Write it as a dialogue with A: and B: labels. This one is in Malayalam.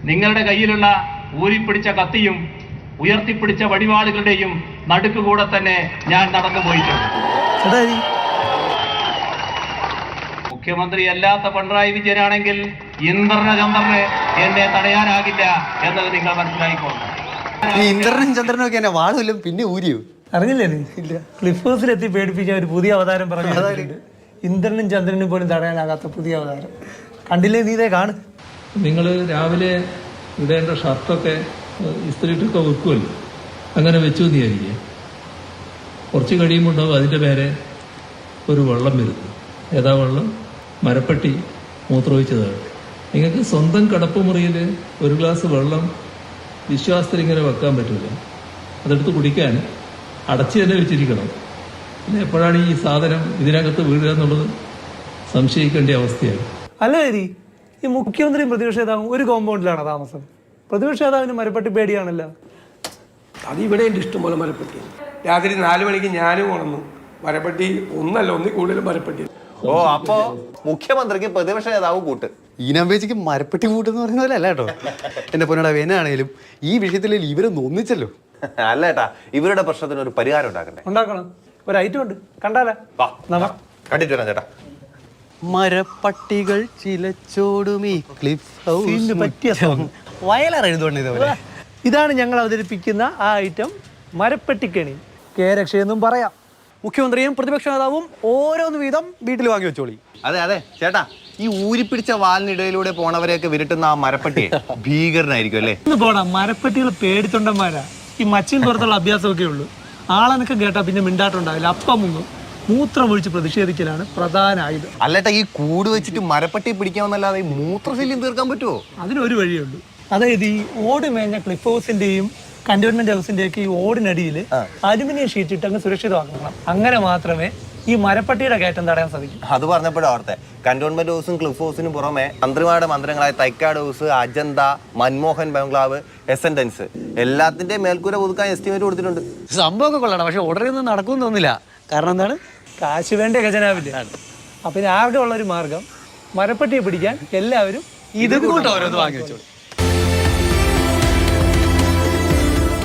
A: നിങ്ങളുടെ കയ്യിലുള്ള ഊരിപ്പിടിച്ച കത്തിയും ഉയർത്തിപ്പിടിച്ച വടിവാളുകളുടെയും നടുക്കുകൂടെ തന്നെ ഞാൻ നടന്നു പോയിട്ടുണ്ട്. മുഖ്യമന്ത്രി അല്ലാത്ത പിണറായി വിജയനാണെങ്കിൽ ഇന്ദ്രന് ചന്ദ്രന് എന്നെ തടയാനാകില്ല എന്നത് നിങ്ങൾ മനസ്സിലായിക്കോളും.
B: ഈ ഇന്ദ്രനും ചന്ദ്രനും ഒക്കെ എന്നെ വാളുമില്ല പിന്നെ ഊരിയോ
C: അറിഞ്ഞില്ലേ? ഇല്ല. ക്ലിഫ് ഹൗസിലെത്തി പേടിപ്പിക്കാൻ ഒരു പുതിയ അവതാരം പറഞ്ഞിട്ടുണ്ട്. ഇന്ദ്രനും ചന്ദ്രനും പോലും തടയാനാകാത്ത പുതിയ അവതാരം കണ്ടില്ലേ? നീ ഇതേ കാണും.
D: നിങ്ങൾ രാവിലെ ഇടേണ്ട ഷർട്ടൊക്കെ ഇസ്ത്രീട്ടൊക്കെ വെക്കുമല്ലോ, അങ്ങനെ വെച്ചു വിചാരിക്കുക. കുറച്ച് കഴിയുമ്പോണ്ടാവും അതിൻ്റെ പേരെ ഒരു വെള്ളം വരുന്നു. ഏതാ വെള്ളം? മരപ്പട്ടി മൂത്രമൊഴിച്ചതാണ്. നിങ്ങൾക്ക് സ്വന്തം കിടപ്പുമുറിയിൽ ഒരു ഗ്ലാസ് വെള്ളം വിശ്വാസത്തിൽ ഇങ്ങനെ വെക്കാൻ പറ്റില്ല. അതെടുത്ത് കുടിക്കാൻ അടച്ചു തന്നെ വെച്ചിരിക്കണം. പിന്നെ എപ്പോഴാണ് ഈ സാധനം ഇതിനകത്ത് വീഴുക എന്നുള്ളത് സംശയിക്കേണ്ട അവസ്ഥയാണ്.
C: അല്ല ഹരി, ഈ മുഖ്യമന്ത്രിയും പ്രതിപക്ഷ നേതാവും ഒരു കോമ്പൗണ്ടിലാണ് താമസം. പ്രതിപക്ഷ നേതാവിന് മരപ്പട്ടി പേടിയാണല്ലോ.
E: അത് ഇവിടെ ഉണ്ട് ഇഷ്ടംപോലെ മരപ്പട്ടി. രാത്രി 4 മണിക്ക് ഞാനും ഉണർന്നു. മരപ്പട്ടി ഒന്നല്ല, ഒന്നിൽ കൂടുതലും മരപ്പട്ടി.
F: ഓ, അപ്പോ മുഖ്യമന്ത്രിക്ക് പ്രതിപക്ഷ നേതാവ് കൂട്ട്.
B: ഈ നമ്പേച്ചിക്ക് മരപ്പെട്ടി കൂട്ടെന്ന് പറയുന്ന പോലെ അല്ല കേട്ടോ. എന്റെ പൊന്നടാ വേനാണേലും ഈ വിഷയത്തിൽ ഇവരൊന്നും ഒന്നിച്ചല്ലോ.
F: അല്ല ഏട്ടാ, ഇവരുടെ പ്രശ്നത്തിന് ഒരു പരിഹാരം ഉണ്ടാക്കണ്ടേ?
C: ഉണ്ടാക്കണം. ഒരു ഐറ്റം ഉണ്ട്, കണ്ടാലേ?
F: കണ്ടിട്ട് വരാം ചേട്ടാ.
B: മരപ്പട്ടികൾ ചിലച്ചോടുമീ ക്ലിഫ് ഹൗസ്
C: പറ്റിയ സോങ്
B: വയലാർ എഴുതുകൊണ്ട് ഇതേപോലെ.
C: ഇതാണ് ഞങ്ങൾ അവതരിപ്പിക്കുന്ന ആ ഐറ്റം, മരപ്പെട്ടിക്കണി. കെ രക്ഷയെന്നും പറയാം.
B: മുഖ്യമന്ത്രിയും പ്രതിപക്ഷ നേതാവും ഓരോന്ന് വീതം വീട്ടിൽ വാങ്ങി വെച്ചോളി.
F: അതെ അതെ ചേട്ടാ, ഈ ഊരിപ്പിടിച്ച വാലിനിടയിലൂടെ പോണവരെയൊക്കെ വിരട്ടുന്ന ആ മരപ്പട്ടി ഭീകരനായിരിക്കും അല്ലേ?
C: ഇന്ന് പോടാ, മരപ്പെട്ടികൾ പേടിത്തൊണ്ടന്മാരാ. ഈ മച്ചിൻ പുറത്തുള്ള അഭ്യാസമൊക്കെ ഉള്ളൂ. ആളെനക്ക് കേട്ടാ പിന്നെ മിണ്ടാട്ടുണ്ടാവില്ല. അപ്പം മുങ്ങും. മൂത്രമൊഴിച്ച് പ്രതിഷേധിക്കലാണ് പ്രധാന ആയുധം.
F: അല്ലേട്ടാ, ഈ കൂട് വെച്ചിട്ട് മരപ്പട്ടി പിടിക്കാമെന്നല്ലാതെ ഈ മൂത്രശല്യം തീർക്കാൻ പറ്റുമോ?
C: അതിനൊരു വഴിയുള്ളൂ. അതായത് ഈ ഓട് മേഞ്ഞ ക്ലിഫ് ഹൗസിന്റെയും കന്റോൺമെന്റ് ഹൗസിന്റെ ഒക്കെ ഈ ഓടിനടിയിൽ അലുമിനിയം ഷീറ്റ് ഇട്ട് അങ്ങ് സുരക്ഷിതമാക്കണം. അങ്ങനെ മാത്രമേ ഈ മരപ്പട്ടിയുടെ കയറ്റം തടയാൻ സാധിക്കും.
F: അത് പറഞ്ഞപ്പോഴും അവിടുത്തെ കന്റോൺമെന്റ് ഹൗസും ക്ലിഫ് ഹൗസിനും പുറമെ മന്ത്രിമാരുടെ മന്ത്രങ്ങളായ തൈക്കാട് ഹൗസ്, അജന്ത, മൻമോഹൻ ബംഗ്ലാവ്, എസെൻഡൻസ് എല്ലാത്തിന്റെ മേൽക്കൂര പുതുക്കാൻ എസ്റ്റിമേറ്റ് കൊടുത്തിട്ടുണ്ട്.
B: സംഭവമൊക്കെ കൊള്ളണം, പക്ഷെ ഉടനെ ഒന്നും നടക്കുമെന്ന് തോന്നില്ല. കാരണം എന്താണ്?
C: കാശ് വേണ്ട ഖജനാവില്ല. അപ്പൊ ആകെ ഉള്ളൊരു മാർഗം, മരപ്പട്ടിയെ പിടിക്കാൻ എല്ലാവരും
B: ഇത് കൂട്ടം ഓരോന്ന് വാങ്ങി വെച്ചോളൂ.